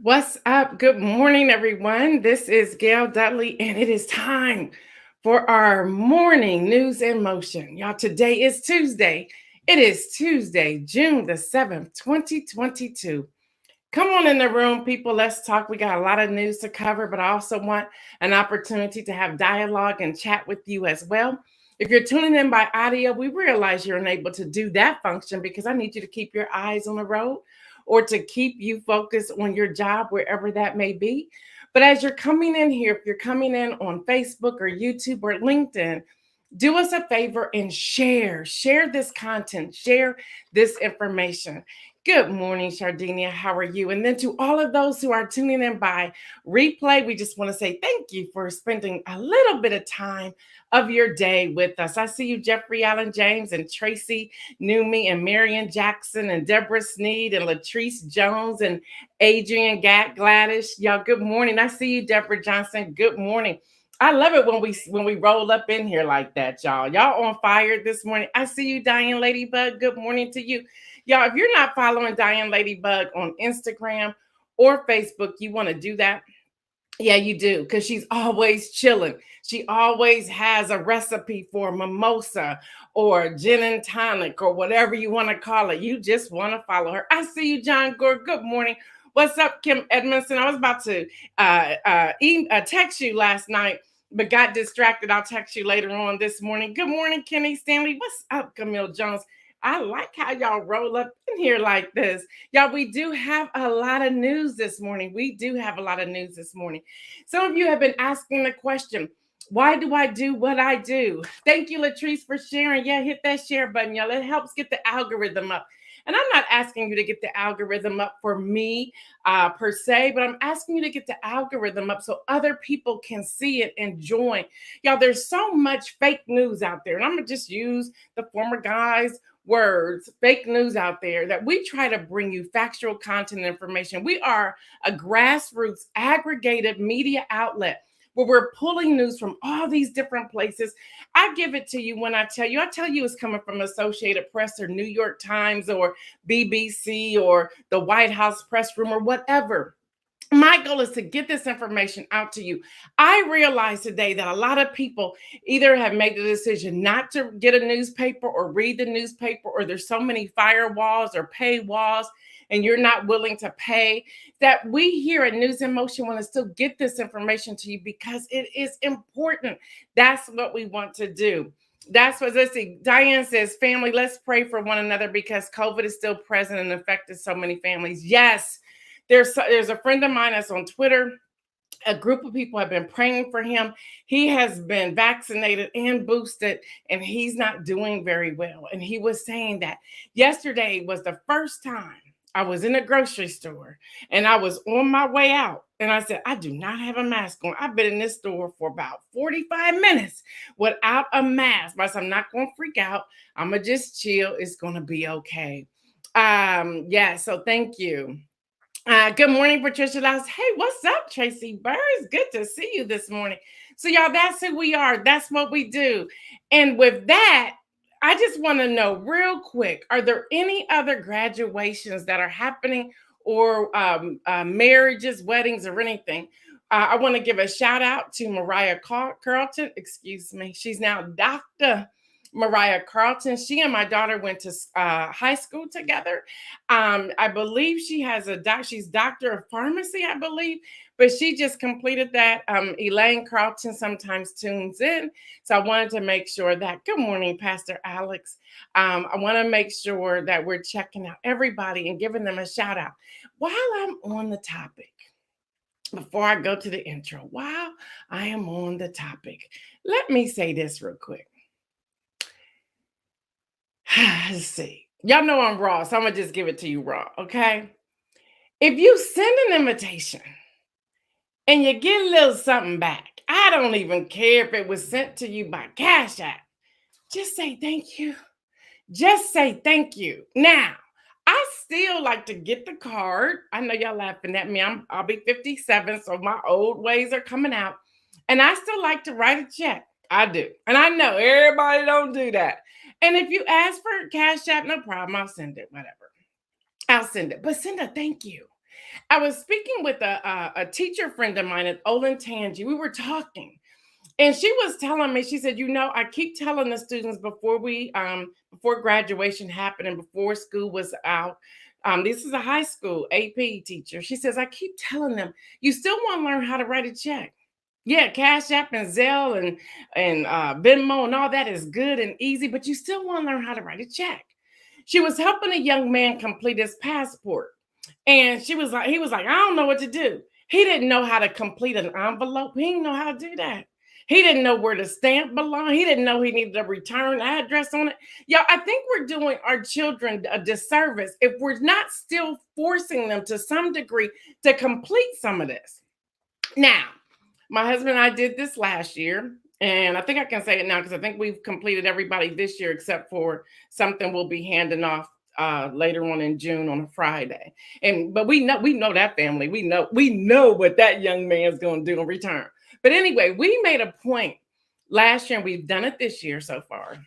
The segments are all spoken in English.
What's up? Good morning, everyone. This is Gail Dudley, and it is time for our morning news in motion. Y'all, today is Tuesday. It is Tuesday, June the 7th, 2022. Come on in the room, people. Let's talk. We got a lot of news to cover, but I also want an opportunity to have dialogue and chat with you as well. If you're tuning in by audio, we realize you're unable to do that function because I need you to keep your eyes on the road or to keep you focused on your job, wherever that may be. But as you're coming in here, if you're coming in on Facebook or YouTube or LinkedIn, do us a favor and share this content, share this information. Good morning, Sardinia. How are you? And then to all of those who are tuning in by replay, we just want to say thank you for spending a little bit of time of your day with us. I see you, Jeffrey Allen James and Tracy Newmy and Marion Jackson and Deborah Sneed and Latrice Jones and Adrian Gladys. Y'all, good morning. I see you, Deborah Johnson. Good morning. I love it when we roll up in here like that, y'all. Y'all on fire this morning. I see you, Diane Ladybug. Good morning to you. Y'all, if you're not following Diane Ladybug on Instagram or Facebook, you want to do that. Yeah, you do, because she's always chilling. She always has a recipe for mimosa or gin and tonic or whatever you want to call it. You just want to follow her. I see you, John Gore. Good morning. What's up, Kim Edmondson? I was about to text you last night, but got distracted. I'll text you later on this morning. Good morning, Kenny Stanley. What's up, Camille Jones? I like how y'all roll up in here like this. Y'all, we do have a lot of news this morning. We do have a lot of news this morning. Some of you have been asking the question, why do I do what I do? Thank you, Latrice, for sharing. Yeah, hit that share button, y'all. It helps get the algorithm up. And I'm not asking you to get the algorithm up for me per se, but I'm asking you to get the algorithm up so other people can see it and join. Y'all, there's so much fake news out there. And I'm going to just use the former guy's words, fake news out there, that we try to bring you factual content and information. We are a grassroots aggregated media outlet where we're pulling news from all these different places. I give it to you when I tell you it's coming from Associated Press or New York Times or BBC or the White House press room or whatever. My goal is to get this information out to you. I realize today that a lot of people either have made the decision not to get a newspaper or read the newspaper, or there's so many firewalls or paywalls and you're not willing to pay, that we here at News in Motion want to still get this information to you because it is important. That's what we want to do. That's what, let's see. Diane says, family, let's pray for one another because COVID is still present and affected so many families. Yes. There's a friend of mine that's on Twitter. A group of people have been praying for him. He has been vaccinated and boosted, and he's not doing very well. And he was saying that yesterday was the first time I was in a grocery store and I was on my way out. And I said, I do not have a mask on. I've been in this store for about 45 minutes without a mask. But I'm not going to freak out. I'm going to just chill. It's going to be okay. Yeah, so thank you. Good morning, Patricia Laus. Hey, what's up, Tracy Burrs? Good to see you this morning. So, y'all, that's who we are. That's what we do. And with that, I just want to know real quick, are there any other graduations that are happening or marriages, weddings, or anything? I want to give a shout out to Mariah Carlton. Excuse me. She's now Dr. Mariah Carlton. She and my daughter went to high school together. I believe she has she's doctor of pharmacy, I believe, but she just completed that. Elaine Carlton sometimes tunes in. So I wanted to make sure that, good morning, Pastor Alex. I want to make sure that we're checking out everybody and giving them a shout out. While I'm on the topic, before I go to the intro, while I am on the topic, let me say this real quick. Let's see. Y'all know I'm raw, so I'm going to just give it to you raw, okay? If you send an invitation and you get a little something back, I don't even care if it was sent to you by CashApp. Just say thank you. Just say thank you. Now, I still like to get the card. I know y'all laughing at me. I'll be 57, so my old ways are coming out. And I still like to write a check. I do. And I know everybody don't do that. And if you ask for Cash App, no problem. I'll send it, whatever. I'll send it. But send a thank you. I was speaking with a teacher friend of mine at Olentangy. We were talking, and she was telling me, she said, I keep telling the students before graduation happened and before school was out. This is a high school AP teacher. She says, I keep telling them, you still want to learn how to write a check. Yeah, Cash App and Zelle and Venmo and all that is good and easy, but you still want to learn how to write a check. She was helping a young man complete his passport. And he was like, I don't know what to do. He didn't know how to complete an envelope. He didn't know how to do that. He didn't know where the stamp belonged. He didn't know he needed a return address on it. Yeah, I think we're doing our children a disservice if we're not still forcing them to some degree to complete some of this. Now, my husband and I did this last year, and I think I can say it now because I think we've completed everybody this year except for something we'll be handing off later on in June on a Friday. But we know that family. We know what that young man's going to do in return. But anyway, we made a point last year, and we've done it this year so far.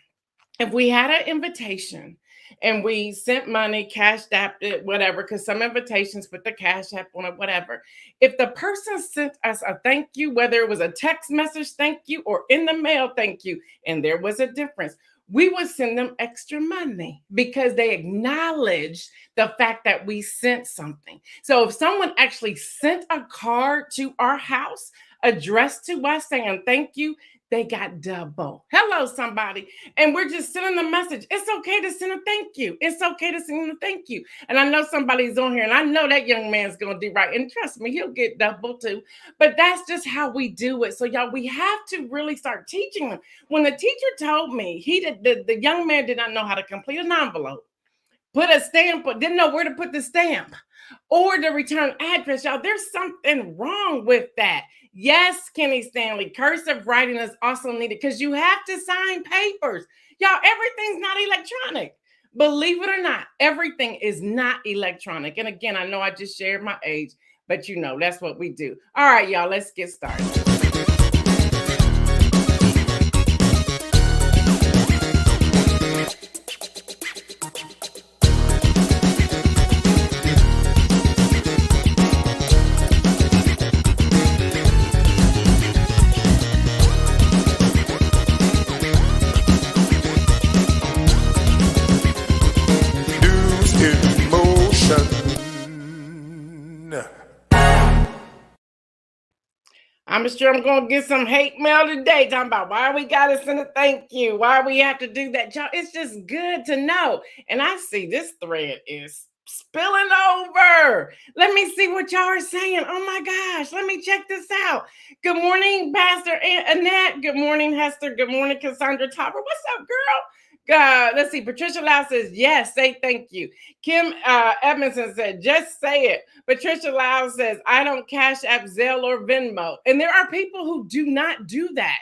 If we had an invitation and we sent money, cashed app it, whatever, because some invitations put the cash app on it, whatever. If the person sent us a thank you, whether it was a text message thank you or in the mail thank you, and there was a difference, we would send them extra money because they acknowledged the fact that we sent something. So if someone actually sent a card to our house addressed to us saying thank you, they got double. Hello, somebody. And we're just sending the message. It's okay to send a thank you. It's okay to send a thank you. And I know somebody's on here, and I know that young man's going to do right. And trust me, he'll get double too. But that's just how we do it. So, y'all, we have to really start teaching them. When the teacher told me the young man did not know how to complete an envelope, put a stamp, didn't know where to put the stamp or the return address, y'all, there's something wrong with that. Yes, Kenny Stanley, cursive writing is also needed because you have to sign papers. Y'all, everything's not electronic. Believe it or not, everything is not electronic. And again, I know I just shared my age, but that's what we do. All right, y'all, let's get started. I'm sure I'm going to get some hate mail today talking about why we got to send a thank you, why we have to do that. Y'all, it's just good to know. And I see this thread is spilling over. Let me see what y'all are saying. Oh my gosh, let me check this out. Good morning, Pastor Annette. Good morning, Hester. Good morning, Cassandra Topper. What's up, girl? Let's see. Patricia Lau says, yes, say thank you. Kim Edmondson said, just say it. Patricia Lau says, I don't Cash App, Zelle, or Venmo. And there are people who do not do that.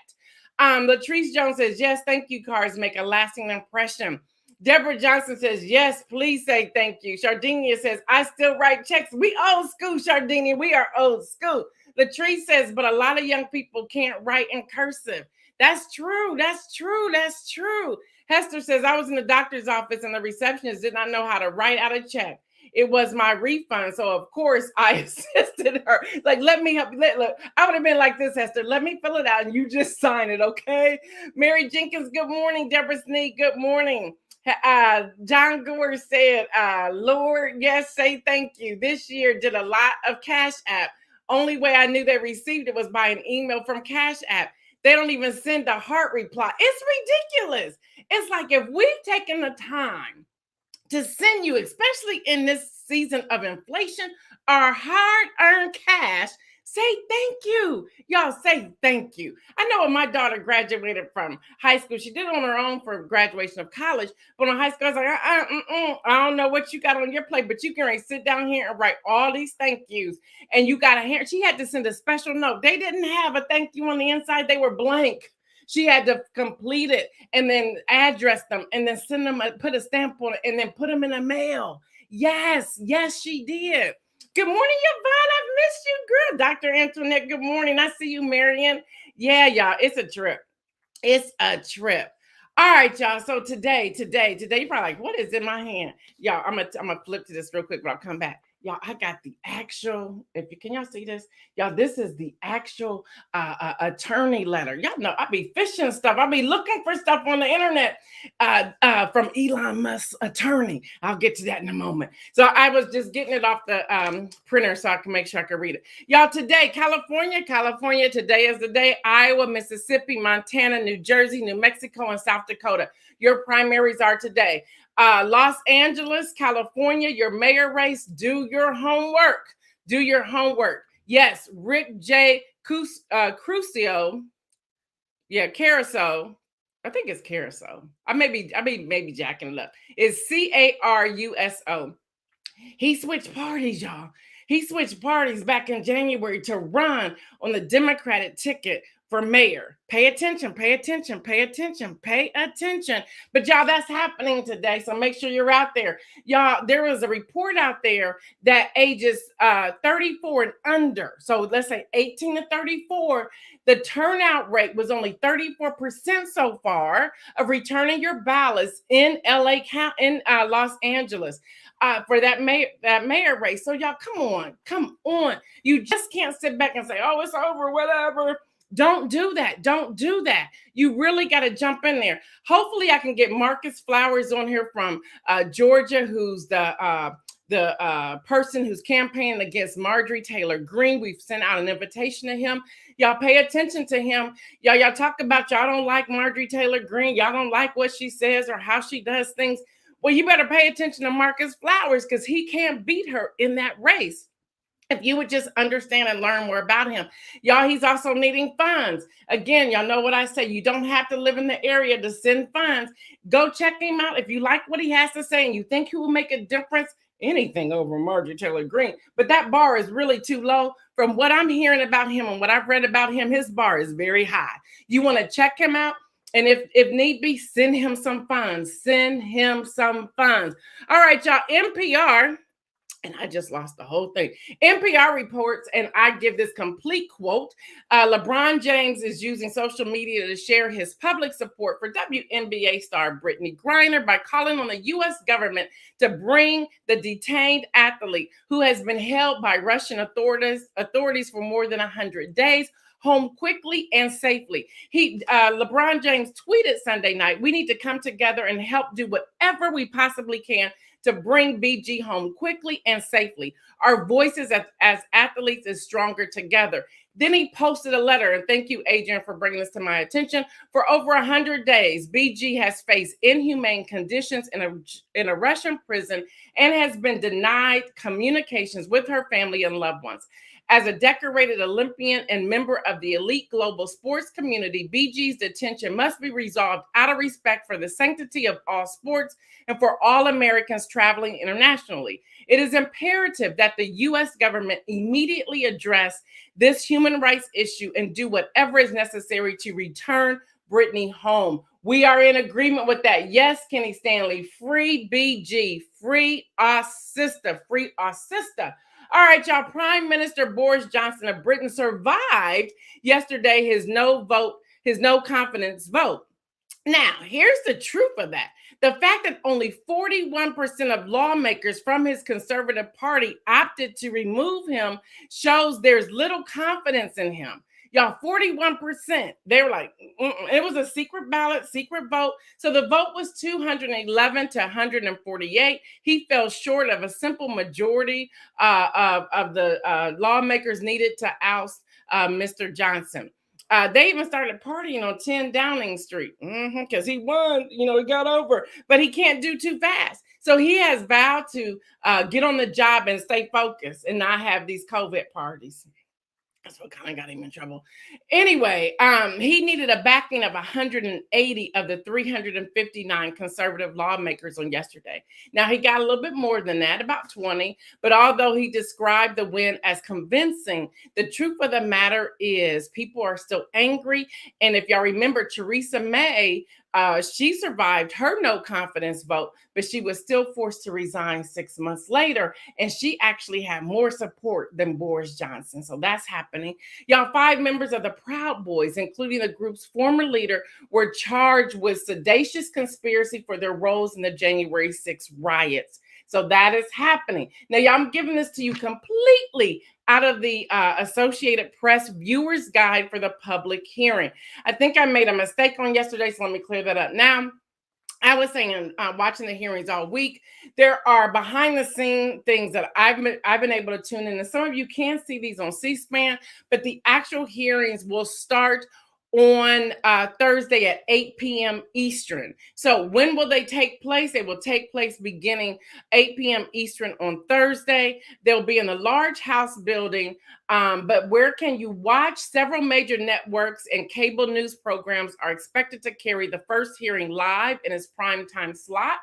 Latrice Jones says, yes, thank you cards make a lasting impression. Deborah Johnson says, yes, please say thank you. Sardinia says, I still write checks. We old school, Sardinia. We are old school. Latrice says, but a lot of young people can't write in cursive. That's true. That's true. That's true. Hester says, I was in the doctor's office and the receptionist did not know how to write out a check. It was my refund. So, of course, I assisted her. Like, let me help you. Look, I would have been like this, Hester. Let me fill it out and you just sign it, okay? Mary Jenkins, good morning. Deborah Sneed, good morning. John Gore said, Lord, yes, say thank you. This year did a lot of Cash App. Only way I knew they received it was by an email from Cash App. They don't even send a heart reply. It's ridiculous. It's like if we've taken the time to send you, especially in this season of inflation, our hard-earned cash, say thank you. Y'all say thank you. I know when my daughter graduated from high school, she did it on her own for graduation of college, but in high school, I was like, I don't know what you got on your plate, but you can sit down here and write all these thank yous. And you got she had to send a special note. They didn't have a thank you on the inside. They were blank. She had to complete it and then address them and then send them, put a stamp on it and then put them in the mail. Yes, she did. Good morning, Yvonne. I've missed you, girl. Dr. Antoinette, good morning. I see you, Marion. Yeah, y'all, it's a trip. It's a trip. All right, y'all. So today, you're probably like, what is in my hand? Y'all, I'm gonna flip to this real quick, but I'll come back. Y'all, I got the actual, can y'all see this? Y'all, this is the actual attorney letter. Y'all know I be fishing stuff. I be looking for stuff on the internet from Elon Musk's attorney. I'll get to that in a moment. So I was just getting it off the printer so I can make sure I can read it. Y'all, today, California, today is the day. Iowa, Mississippi, Montana, New Jersey, New Mexico, and South Dakota. Your primaries are today. Los Angeles, California, your mayor race, do your homework. Do your homework. Yes, Rick J. Crucio. Yeah, Caruso. I think it's Caruso. I may be jacking it up. It's Caruso. He switched parties, y'all. He switched parties back in January to run on the Democratic ticket for mayor. Pay attention, pay attention, pay attention, pay attention. But y'all, that's happening today. So make sure you're out there. Y'all, there was a report out there that ages 34 and under. So let's say 18 to 34, the turnout rate was only 34% so far of returning your ballots in LA County, in Los Angeles. For that mayor race. So y'all, come on. You just can't sit back and say, oh, it's over, whatever. Don't do that. Don't do that. You really got to jump in there. Hopefully I can get Marcus Flowers on here from Georgia, who's the person who's campaigning against Marjorie Taylor Greene. We've sent out an invitation to him. Y'all pay attention to him. Y'all talk about y'all don't like Marjorie Taylor Greene. Y'all don't like what she says or how she does things. Well, you better pay attention to Marcus Flowers because he can't beat her in that race. If you would just understand and learn more about him. Y'all, he's also needing funds. Again, y'all know what I say. You don't have to live in the area to send funds. Go check him out. If you like what he has to say and you think he will make a difference, anything over Marjorie Taylor Greene. But that bar is really too low. From what I'm hearing about him and what I've read about him, his bar is very high. You want to check him out? And if need be, send him some funds. Send him some funds. All right, y'all, NPR, and I just lost the whole thing. NPR reports, and I give this complete quote, LeBron James is using social media to share his public support for WNBA star Brittany Griner by calling on the U.S. government to bring the detained athlete who has been held by Russian authorities for more than 100 days home quickly and safely. LeBron James tweeted Sunday night, we need to come together and help do whatever we possibly can to bring BG home quickly and safely. Our voices as athletes is stronger together. Then he posted a letter, and thank you, Adrian, for bringing this to my attention. For over 100 days, BG has faced inhumane conditions in a Russian prison and has been denied communications with her family and loved ones. As a decorated Olympian and member of the elite global sports community, BG's detention must be resolved out of respect for the sanctity of all sports and for all Americans traveling internationally. It is imperative that the U.S. government immediately address this human rights issue and do whatever is necessary to return Brittany home. We are in agreement with that. Yes, Kenny Stanley, free BG, free our sister, free our sister. All right, y'all, Prime Minister Boris Johnson of Britain survived yesterday his no confidence vote. Now, here's the truth of that. The fact that only 41% of lawmakers from his Conservative Party opted to remove him shows there's little confidence in him. Y'all, 41%. They were like, it was a secret ballot, secret vote. So the vote was 211 to 148. He fell short of a simple majority of the lawmakers needed to oust Mr. Johnson. They even started partying on 10 Downing Street because he won, he got over, but he can't do too fast. So he has vowed to get on the job and stay focused and not have these COVID parties. That's what kind of got him in trouble. Anyway, he needed a backing of 180 of the 359 conservative lawmakers on yesterday. Now, he got a little bit more than that, about 20. But although he described the win as convincing, the truth of the matter is people are still angry. And if y'all remember, Theresa May, she survived her no confidence vote, but she was still forced to resign 6 months later. And she actually had more support than Boris Johnson. So that's happening. Y'all, 5 members of the Proud Boys, including the group's former leader, were charged with seditious conspiracy for their roles in the January 6th riots. So that is happening. Now, y'all, I'm giving this to you completely out of the Associated Press Viewer's Guide for the public hearing. I think I made a mistake on yesterday, so let me clear that up now. I was saying, watching the hearings all week, there are behind the scene things that I've been able to tune in. And some of you can see these on C-SPAN, but the actual hearings will start on Thursday at 8 p.m. Eastern. So when will they take place? They will take place beginning 8 p.m. Eastern on Thursday. They'll be in a large house building. But where can you watch? Several major networks and cable news programs are expected to carry the first hearing live in its prime time slot.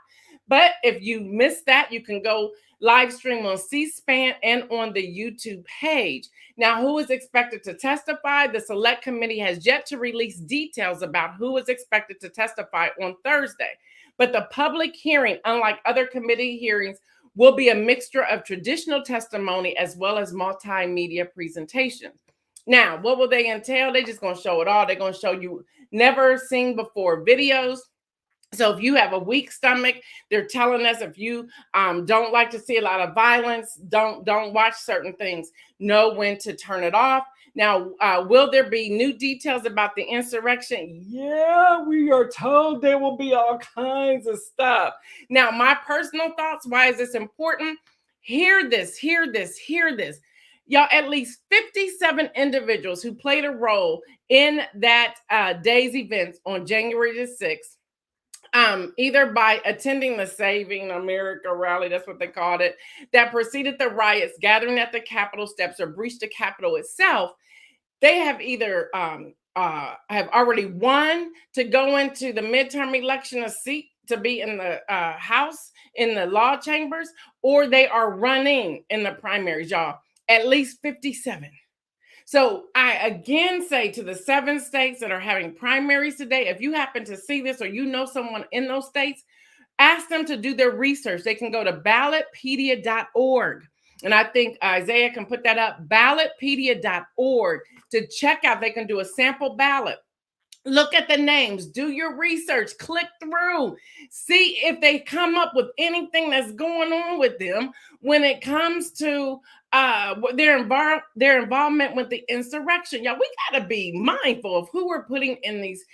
But if you missed that, you can go live stream on C-SPAN and on the YouTube page. Now, who is expected to testify? The Select Committee has yet to release details about who is expected to testify on Thursday. But the public hearing, unlike other committee hearings, will be a mixture of traditional testimony as well as multimedia presentations. Now, what will they entail? They're just going to show it all. They're going to show you never seen before videos. So if you have a weak stomach, they're telling us if you don't like to see a lot of violence, don't watch certain things, know when to turn it off. Now, will there be new details about the insurrection? Yeah, we are told there will be all kinds of stuff. Now, my personal thoughts, why is this important? Hear this, hear this, hear this. Y'all, at least 57 individuals who played a role in that day's events on January the 6th, either by attending the Saving America rally, that's what they called it, that preceded the riots, gathering at the Capitol steps, or breached the Capitol itself, they have either have already won to go into the midterm election, a seat to be in the House, in the law chambers, or they are running in the primaries, y'all. At least 57. So I again say to the 7 states that are having primaries today, if you happen to see this or you know someone in those states, ask them to do their research. They can go to ballotpedia.org. And I think Isaiah can put that up, ballotpedia.org, to check out. They can do a sample ballot. Look at the names, do your research, click through, see if they come up with anything that's going on with them when it comes to their involvement with the insurrection. Y'all, we got to be mindful of who we're putting in these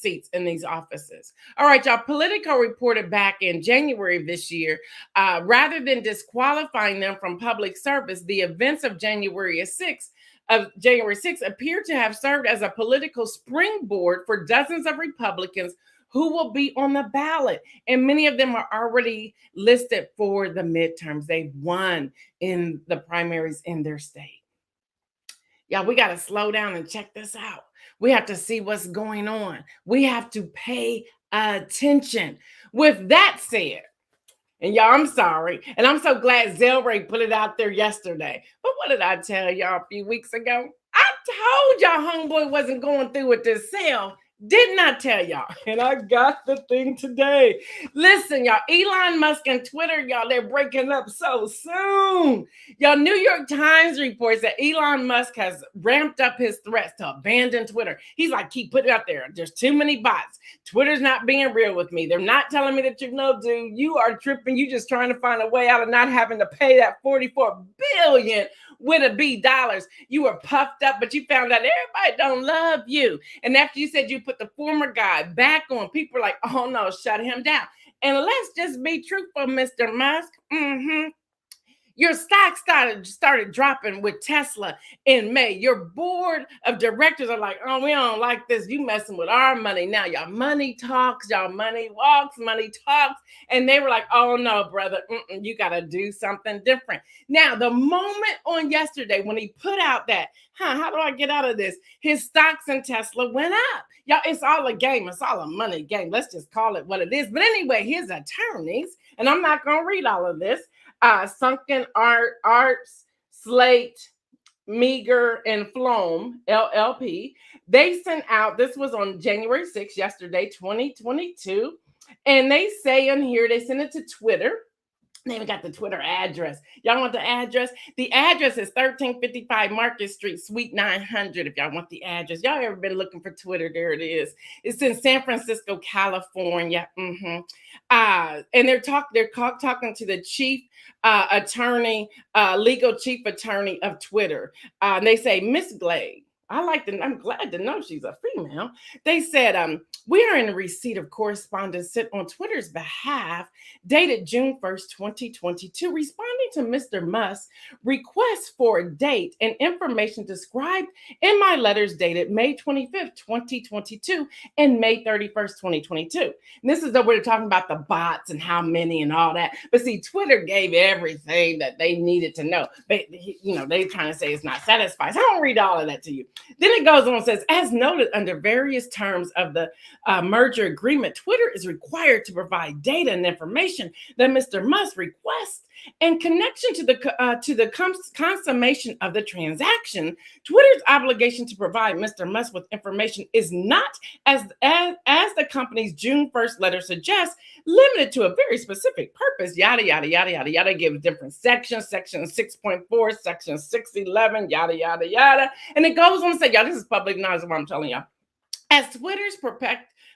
seats, in these offices. All right, y'all, Politico reported back in January of this year, rather than disqualifying them from public service, the events of January 6th appear to have served as a political springboard for dozens of Republicans who will be on the ballot. And many of them are already listed for the midterms. They've won in the primaries in their state. Yeah, we got to slow down and check this out. We have to see what's going on. We have to pay attention. With that said, and y'all, I'm sorry. And I'm so glad Zelray put it out there yesterday. But what did I tell y'all a few weeks ago? I told y'all homeboy wasn't going through with this sale. Didn't I tell y'all? And I got the thing today. Listen, y'all, Elon Musk and Twitter, y'all, they're breaking up so soon. Y'all, New York Times reports that Elon Musk has ramped up his threats to abandon Twitter. He's like, keep putting it out there. There's too many bots. Twitter's not being real with me. They're not telling me that dude, you are tripping. You just trying to find a way out of not having to pay that $44 billion with a B dollars. You were puffed up, but you found out everybody don't love you. And after you said you put the former guy back on, people are like, oh no, shut him down. And let's just be truthful, Mr. Musk. Your stock started dropping with Tesla in May. Your board of directors are like, oh, we don't like this. You messing with our money. Now y'all money talks, y'all money walks, money talks. And they were like, oh no, brother, you got to do something different. Now, the moment on yesterday when he put out that, how do I get out of this? His stocks in Tesla went up. Y'all, it's all a game. It's all a money game. Let's just call it what it is. But anyway, his attorneys, and I'm not going to read all of this, Sunken Arts, Slate, Meager, and Flom, LLP. They sent out, this was on January 6th, yesterday, 2022. And they say in here, they sent it to Twitter. Then we got the Twitter address. Y'all want the address? The address is 1355 Market Street, Suite 900. If y'all want the address, y'all ever been looking for Twitter? There it is. It's in San Francisco, California. And they're talking to the chief attorney, legal chief attorney of Twitter. And they say, Miss Glade. I'm glad to know she's a female. They said, we are in the receipt of correspondence sent on Twitter's behalf, dated June 1st, 2022, responding to Mr. Musk's request for a date and information described in my letters dated May 25th, 2022 and May 31st, 2022. And this is we're talking about the bots and how many and all that. But see, Twitter gave everything that they needed to know. But, they're trying to say it's not satisfied. So I won't read all of that to you. Then it goes on and says, as noted under various terms of the merger agreement, Twitter is required to provide data and information that Mr. Musk requests in connection to the consummation of the transaction. Twitter's obligation to provide Mr. Musk with information is not, as the company's June 1st letter suggests, limited to a very specific purpose, yada, yada, yada, yada, yada. Give different sections, section 6.4, section 611, yada, yada, yada. And it goes on to say, y'all, this is public knowledge, what I'm telling y'all. As Twitter's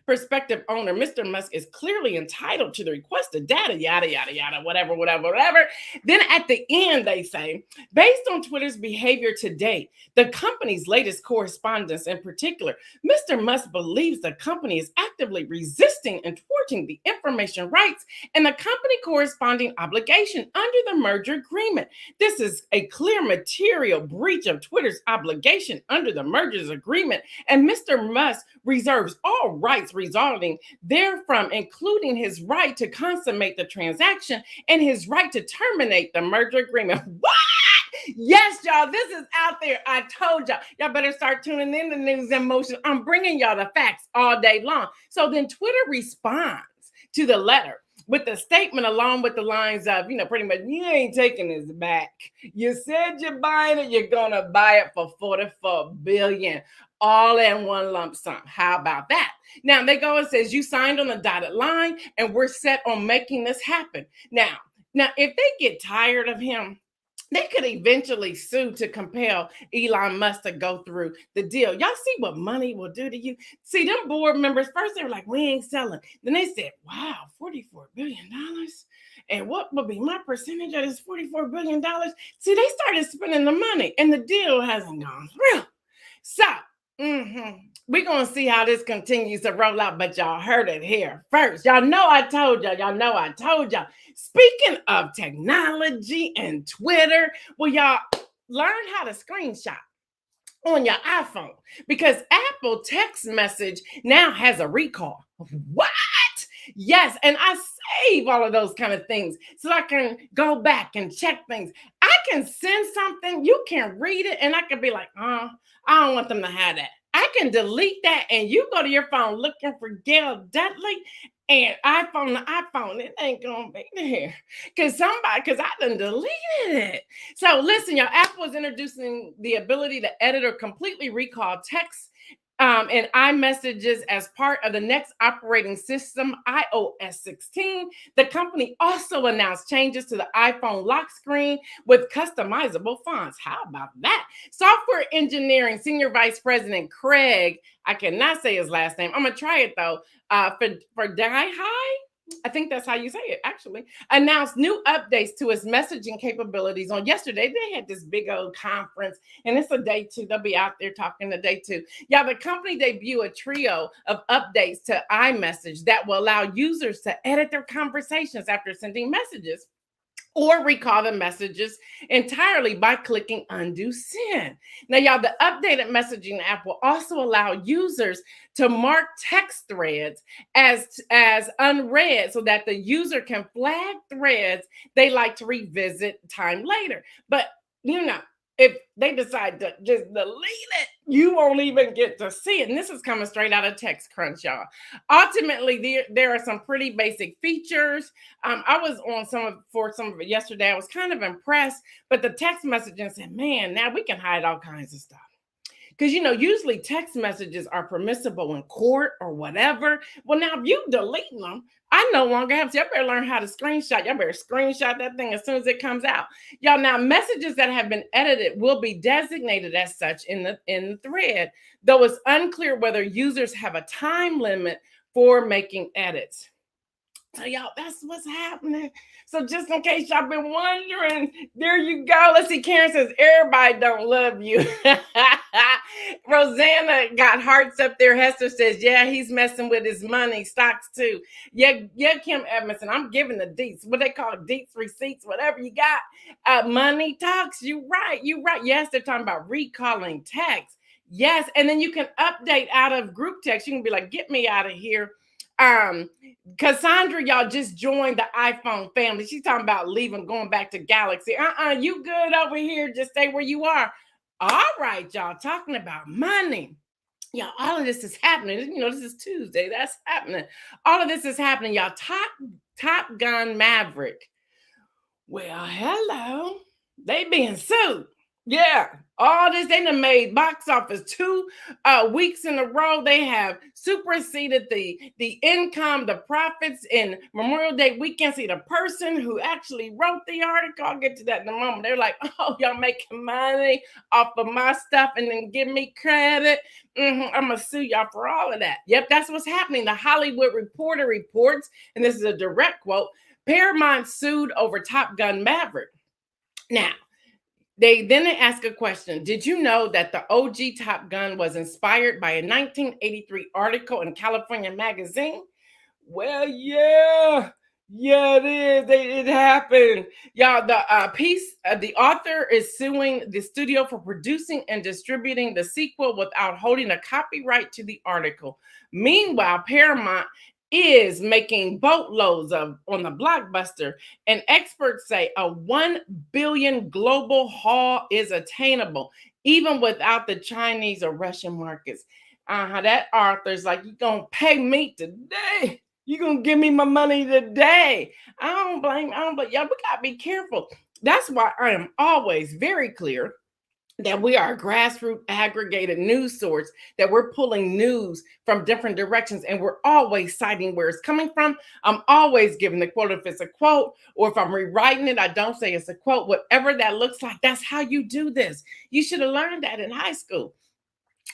prospective owner, Mr. Musk is clearly entitled to the requested data, yada, yada, yada, whatever. Then at the end, they say, based on Twitter's behavior to date, the company's latest correspondence in particular, Mr. Musk believes the company is actively resisting and thwarting the information rights and the company corresponding obligation under the merger agreement. This is a clear material breach of Twitter's obligation under the merger's agreement, and Mr. Musk reserves all rights resulting therefrom, including his right to consummate the transaction and his right to terminate the merger agreement. What? Yes, y'all, this is out there. I told y'all. Y'all better start tuning in to News in Motion. I'm bringing y'all the facts all day long. So then Twitter responds to the letter with a statement along with the lines of, pretty much, you ain't taking this back. You said you're buying it. You're going to buy it for $44 billion. All in one lump sum. How about that? Now, they go and says, you signed on the dotted line, and we're set on making this happen. Now, if they get tired of him, they could eventually sue to compel Elon Musk to go through the deal. Y'all see what money will do to you? See, them board members, first they were like, we ain't selling. Then they said, wow, $44 billion? And what will be my percentage of this $44 billion? See, they started spending the money, and the deal hasn't gone through. So, we're going to see how this continues to roll out, but y'all heard it here first. Y'all know I told y'all. Speaking of technology and Twitter, well, y'all learn how to screenshot on your iPhone because Apple text message now has a recall. What? Yes, and I save all of those kind of things so I can go back and check things. I can send something, you can read it, and I can be like, I don't want them to have that. I can delete that, and you go to your phone looking for Gail Dudley, and iPhone to iPhone, it ain't gonna be there because I done deleted it. So listen, y'all, Apple is introducing the ability to edit or completely recall text and iMessages as part of the next operating system, iOS 16. The company also announced changes to the iPhone lock screen with customizable fonts. How about that? Software engineering senior vice president Craig, I cannot say his last name. I'm going to try it though. For Die High, I think that's how you say it, actually, announced new updates to its messaging capabilities on yesterday. They had this big old conference, and it's a day two. They'll be out there talking the day two. Yeah, the company debuted a trio of updates to iMessage that will allow users to edit their conversations after sending messages or recall the messages entirely by clicking undo send. Now, y'all, the updated messaging app will also allow users to mark text threads as unread so that the user can flag threads they like to revisit time later. But, if they decide to just delete it, you won't even get to see it. And this is coming straight out of TechCrunch, y'all. Ultimately, there are some pretty basic features. I was on some of it yesterday. I was kind of impressed, but the text messaging said, man, now we can hide all kinds of stuff. Because, usually text messages are permissible in court or whatever. Well, now if you delete them, I no longer have to. Y'all better learn how to screenshot. Y'all better screenshot that thing as soon as it comes out. Y'all, now messages that have been edited will be designated as such in the thread, though it's unclear whether users have a time limit for making edits. So y'all, that's what's happening. So just in case y'all been wondering, there you go. Let's see. Karen says everybody don't love you. Rosanna got hearts up there. Hester says, yeah, he's messing with his money, stocks too. Yeah, Kim Edmondson. I'm giving the deets. What they call deets, receipts, whatever you got. Money talks. You right. Yes, they're talking about recalling text. Yes, and then you can update out of group text. You can be like, get me out of here. Cassandra, y'all just joined the iPhone family. She's talking about leaving, going back to Galaxy. You good over here. Just stay where you are. All right, y'all, talking about money. Y'all, all of this is happening. You know, this is Tuesday. That's happening. All of this is happening, y'all. Top Gun Maverick. Well, hello. They being sued. Yeah, all this, they done made box office 2 weeks in a row. They have superseded the income, the profits in Memorial Day weekend. See, the person who actually wrote the article, I'll get to that in a moment. They're like, oh, y'all making money off of my stuff and then give me credit. I'm gonna sue y'all for all of that. Yep, that's what's happening. The Hollywood Reporter reports, and this is a direct quote, Paramount sued over Top Gun Maverick. Now, they ask a question. Did you know that the OG Top Gun was inspired by a 1983 article in California Magazine? Well, yeah, it is. It happened. Y'all, the author is suing the studio for producing and distributing the sequel without holding a copyright to the article. Meanwhile, Paramount is making boatloads on the blockbuster, and experts say a 1 billion global haul is attainable even without the Chinese or Russian markets. That author's like, you gonna pay me today, you gonna give me my money today. I don't blame y'all. We gotta be careful. That's why I am always very clear that we are a grassroots aggregated news source, that we're pulling news from different directions, and we're always citing where it's coming from. I'm always giving the quote if it's a quote, or if I'm rewriting it, I don't say it's a quote. Whatever that looks like, that's how you do this. You should have learned that in high school.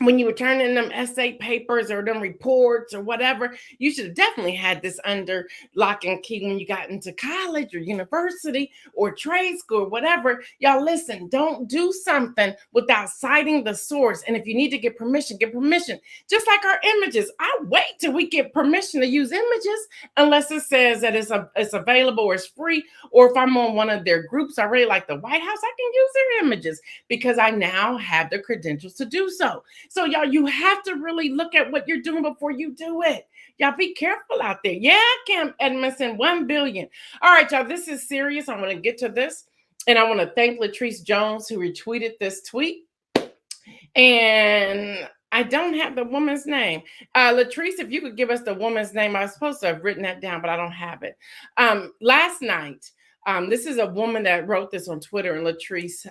When you were turning them essay papers or them reports or whatever, you should have definitely had this under lock and key when you got into college or university or trade school or whatever. Y'all, listen, don't do something without citing the source. And if you need to get permission, get permission. Just like our images, I wait till we get permission to use images unless it says that it's available or it's free, or if I'm on one of their groups already, like the White House, I can use their images because I now have the credentials to do so. So y'all, you have to really look at what you're doing before you do it. Y'all be careful out there. Yeah, Kim Edmondson, 1 billion. All right, y'all, this is serious. I want to get to this. And I want to thank Latrice Jones who retweeted this tweet. And I don't have the woman's name. Latrice, if you could give us the woman's name. I was supposed to have written that down, but I don't have it. Last night, this is a woman that wrote this on Twitter, and Latrice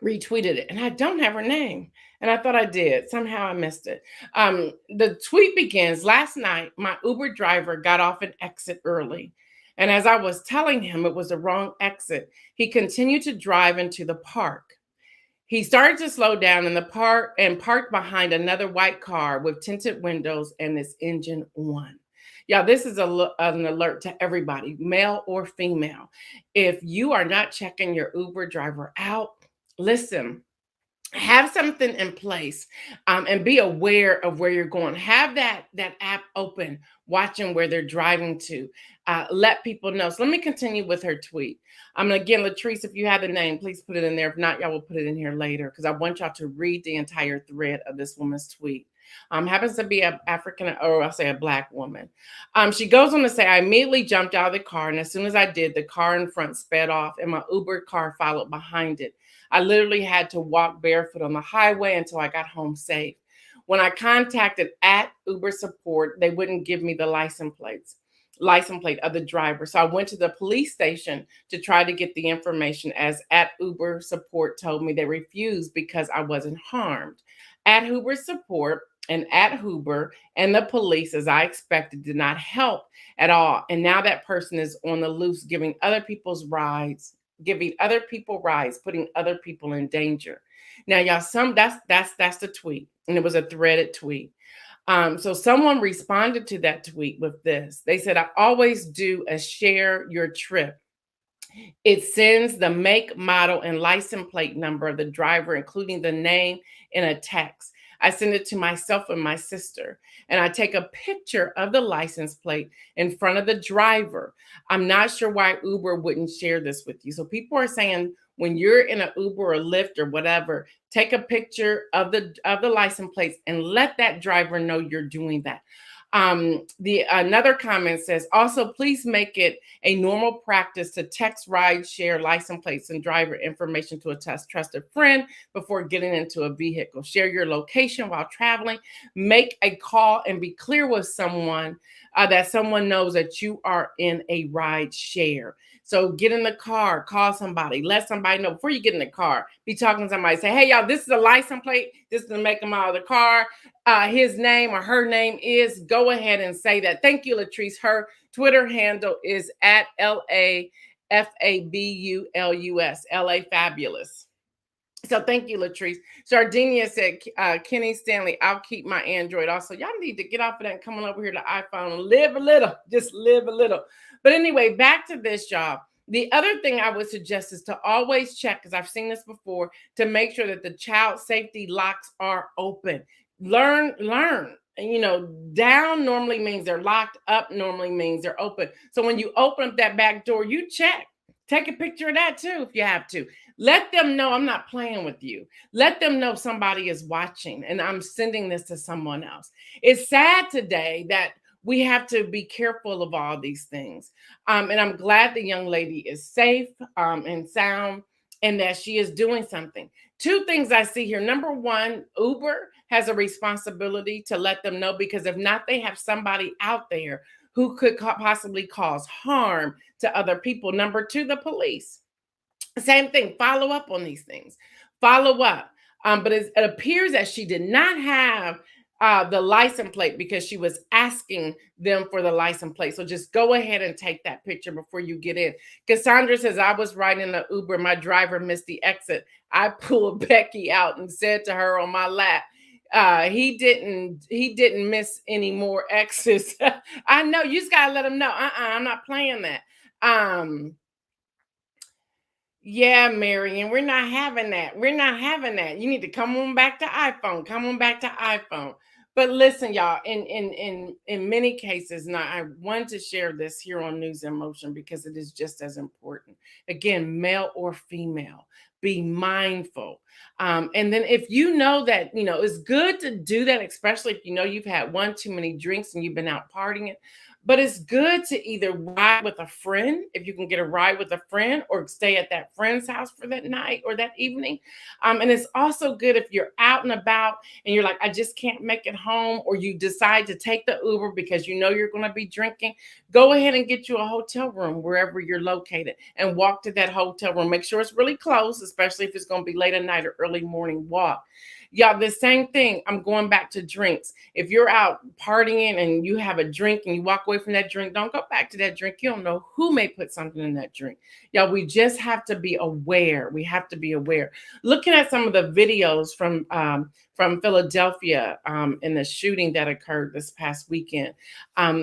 retweeted it, and I don't have her name, and I thought I did. Somehow I missed it. The tweet begins, last night my Uber driver got off an exit early, and as I was telling him it was the wrong exit, he continued to drive into the park. He started to slow down in the park and parked behind another white car with tinted windows and its engine on. Yeah, this is an alert to everybody, male or female. If you are not checking your Uber driver out, listen, have something in place, and be aware of where you're going. Have that app open, watching where they're driving to. Let people know. So let me continue with her tweet. Again, Latrice, if you have the name, please put it in there. If not, y'all will put it in here later because I want y'all to read the entire thread of this woman's tweet. Happens to be an African, or I'll say a Black woman. She goes on to say, I immediately jumped out of the car, and as soon as I did, the car in front sped off and my Uber car followed behind it. I literally had to walk barefoot on the highway until I got home safe. When I contacted at Uber support, they wouldn't give me the license plate of the driver. So I went to the police station to try to get the information, as at Uber support told me they refused because I wasn't harmed. At Uber support and at Uber and the police, as I expected, did not help at all. And now that person is on the loose, giving other people's rides, giving other people rides, putting other people in danger. Now, y'all, that's the tweet, and it was a threaded tweet. So someone responded to that tweet with this. They said, "I always do a share your trip. It sends the make, model, and license plate number of the driver, including the name, in a text. I send it to myself and my sister, and I take a picture of the license plate in front of the driver. I'm not sure why Uber wouldn't share this with you." So people are saying when you're in an Uber or Lyft or whatever, take a picture of the license plates and let that driver know you're doing that. The another comment says, also please make it a normal practice to text, ride, share license plates and driver information to a trusted friend before getting into a vehicle. Share your location while traveling. Make a call and be clear with someone that someone knows that you are in a ride share. So get in the car, call somebody, let somebody know before you get in the car. Be talking to somebody, say, "Hey, y'all, this is a license plate. This is the make them out of the car. His name or her name is," go ahead and say that. Thank you, Latrice. Her Twitter handle is at LAFABULUS, LA Fabulous. So thank you, Latrice. Sardinia said, Kenny Stanley, "I'll keep my Android." Also, y'all need to get off of that and come on over here to iPhone and live a little, just live a little. But anyway, back to this, y'all. The other thing I would suggest is to always check, because I've seen this before, to make sure that the child safety locks are open. Learn. Down normally means they're locked, up normally means they're open. So when you open up that back door, you check. Take a picture of that too if you have to. Let them know I'm not playing with you. Let them know somebody is watching and I'm sending this to someone else. It's sad today that we have to be careful of all these things. And I'm glad the young lady is safe and sound and that she is doing something. Two things I see here. Number one, Uber has a responsibility to let them know, because if not, they have somebody out there who could possibly cause harm to other people. Number two, the police. Same thing, follow up on these things. Follow up. But it appears that she did not have the license plate because she was asking them for the license plate. So just go ahead and take that picture before you get in. Cassandra says, "I was riding the Uber. My driver missed the exit. I pulled Becky out and said to her on my lap, he didn't miss any more exits." I know, you just gotta let them know. I'm not playing that. Yeah, Marion, we're not having that. We're not having that. You need to come on back to iPhone. Come on back to iPhone. But listen, y'all, in many cases, now I want to share this here on News in Motion because it is just as important. Again, male or female, be mindful. And then if you know that, it's good to do that, especially if you know you've had one too many drinks and you've been out partying. But it's good to either ride with a friend, if you can get a ride with a friend, or stay at that friend's house for that night or that evening. And it's also good if you're out and about and you're like, I just can't make it home, or you decide to take the Uber because you know you're going to be drinking. Go ahead and get you a hotel room wherever you're located and walk to that hotel room. Make sure it's really close, especially if it's going to be late at night or early morning walk. Y'all, the same thing. I'm going back to drinks. If you're out partying and you have a drink and you walk away from that drink, don't go back to that drink. You don't know who may put something in that drink. Y'all, we just have to be aware. We have to be aware. Looking at some of the videos from Philadelphia in the shooting that occurred this past weekend,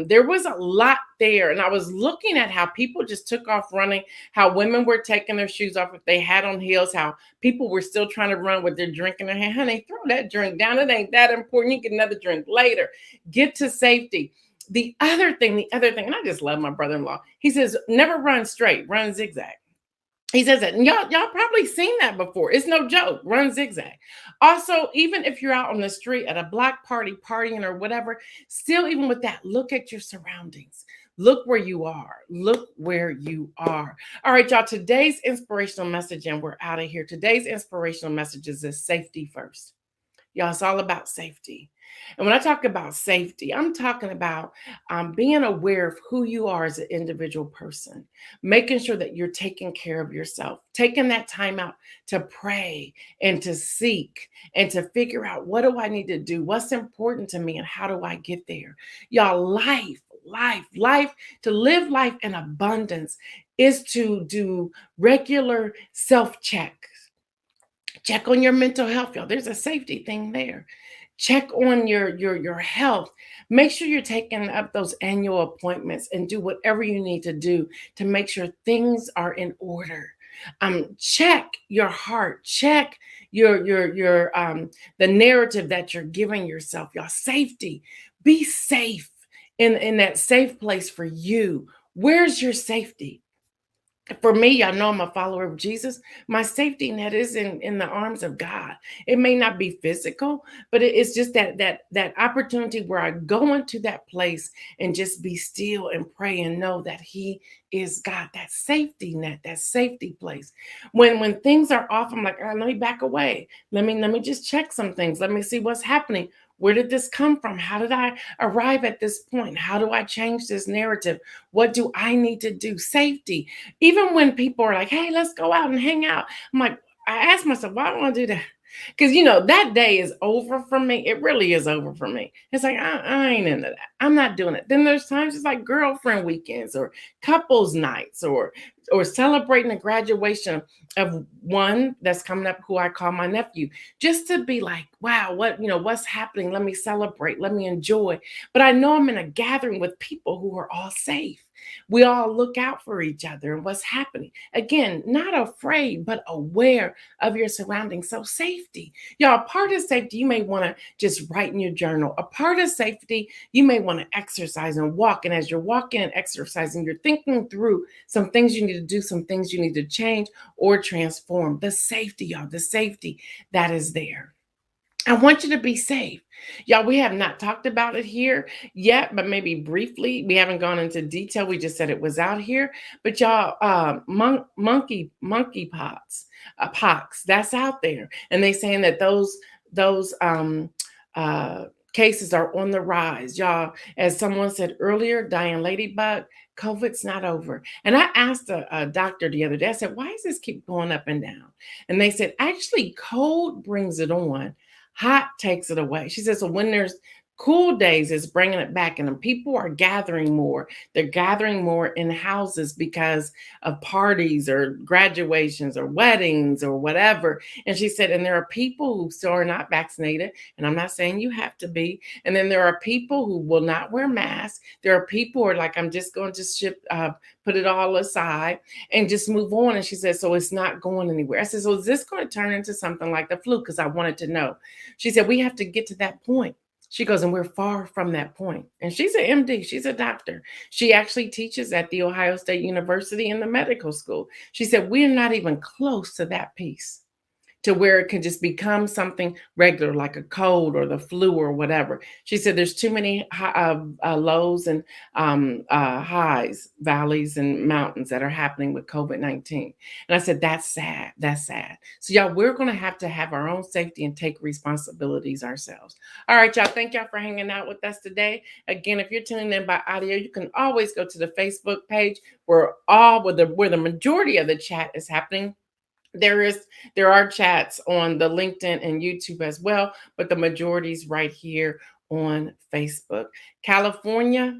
there was a lot there. And I was looking at how people just took off running, how women were taking their shoes off if they had on heels, how people were still trying to run with their drink in their hand. Honey, throw that drink down. It ain't that important. You get another drink later. Get to safety. The other thing, and I just love my brother-in-law. He says, never run straight, run zigzag. He says that, and y'all probably seen that before. It's no joke. Run zigzag. Also, even if you're out on the street at a block party, partying or whatever, still, even with that, look at your surroundings. Look where you are. Look where you are. All right, y'all. Today's inspirational message, and we're out of here. Today's inspirational message is this: safety first. Y'all, it's all about safety. And when I talk about safety, I'm talking about being aware of who you are as an individual person, making sure that you're taking care of yourself, taking that time out to pray and to seek and to figure out, what do I need to do? What's important to me and how do I get there? Y'all, life, to live life in abundance is to do regular self check. Check on your mental health, y'all. There's a safety thing there. Check on your health. Make sure you're taking up those annual appointments and do whatever you need to do to make sure things are in order. Check your heart. Check your the narrative that you're giving yourself. Y'all, safety. Be safe in that safe place for you. Where's your safety? For me, y'all know I'm a follower of Jesus. My safety net is in the arms of God. It may not be physical, but it's just that opportunity where I go into that place and just be still and pray and know that He is God. That safety net, that safety place. When things are off, I'm like, let me back away. Let me just check some things. Let me see what's happening. Where did this come from? How did I arrive at this point? How do I change this narrative? What do I need to do? Safety. Even when people are like, hey, let's go out and hang out. I'm like, I ask myself, why do I want to do that? Because, that day is over for me. It really is over for me. It's like, I ain't into that. I'm not doing it. Then there's times it's like girlfriend weekends or couples nights or celebrating the graduation of one that's coming up, who I call my nephew, just to be like, wow, what's happening? Let me celebrate. Let me enjoy. But I know I'm in a gathering with people who are all safe. We all look out for each other and what's happening. Again, not afraid, but aware of your surroundings. So safety. Y'all, a part of safety, you may want to just write in your journal. A part of safety, you may want to exercise and walk. And as you're walking and exercising, you're thinking through some things you need to do, some things you need to change or transform. The safety, y'all, the safety that is there. I want you to be safe. Y'all, we have not talked about it here yet, but maybe briefly. We haven't gone into detail. We just said it was out here. But y'all, monkey pox, that's out there. And they saying that those cases are on the rise. Y'all, as someone said earlier, Diane Ladybug, COVID's not over. And I asked a doctor the other day, I said, why does this keep going up and down? And they said, actually, cold brings it on. Hot takes it away. She says, so when there's cool days, it's bringing it back. And people are gathering more. They're gathering more in houses because of parties or graduations or weddings or whatever. And she said, and there are people who still are not vaccinated. And I'm not saying you have to be. And then there are people who will not wear masks. There are people who are like, I'm just going to put it all aside and just move on. And she said, so it's not going anywhere. I said, so is this going to turn into something like the flu? Because I wanted to know. She said, we have to get to that point. She goes, and we're far from that point. And she's an MD. She's a doctor. She actually teaches at the Ohio State University in the medical school. She said, we're not even close to that piece, to where it can just become something regular, like a cold or the flu or whatever. She said there's too many lows and highs, valleys and mountains that are happening with COVID-19. And I said, that's sad. That's sad. So y'all, we're going to have our own safety and take responsibilities ourselves. All right, y'all. Thank y'all for hanging out with us today. Again, if you're tuning in by audio, you can always go to the Facebook page where the majority of the chat is happening. There are chats on the LinkedIn and YouTube as well, but the majority is right here on Facebook. California,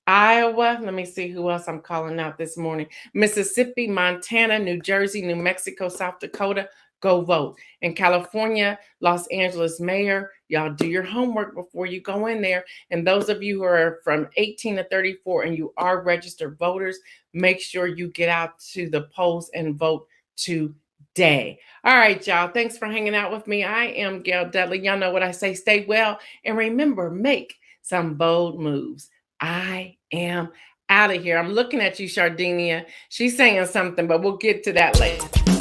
Iowa, let me see who else I'm calling out this morning. Mississippi, Montana, New Jersey, New Mexico, South Dakota, go vote. In California, Los Angeles mayor, y'all do your homework before you go in there. And those of you who are from 18 to 34 and you are registered voters, make sure you get out to the polls and vote today. All right, y'all. Thanks for hanging out with me. I am Gail Dudley. Y'all know what I say. Stay well. And remember, make some bold moves. I am out of here. I'm looking at you, Shardinia. She's saying something, but we'll get to that later.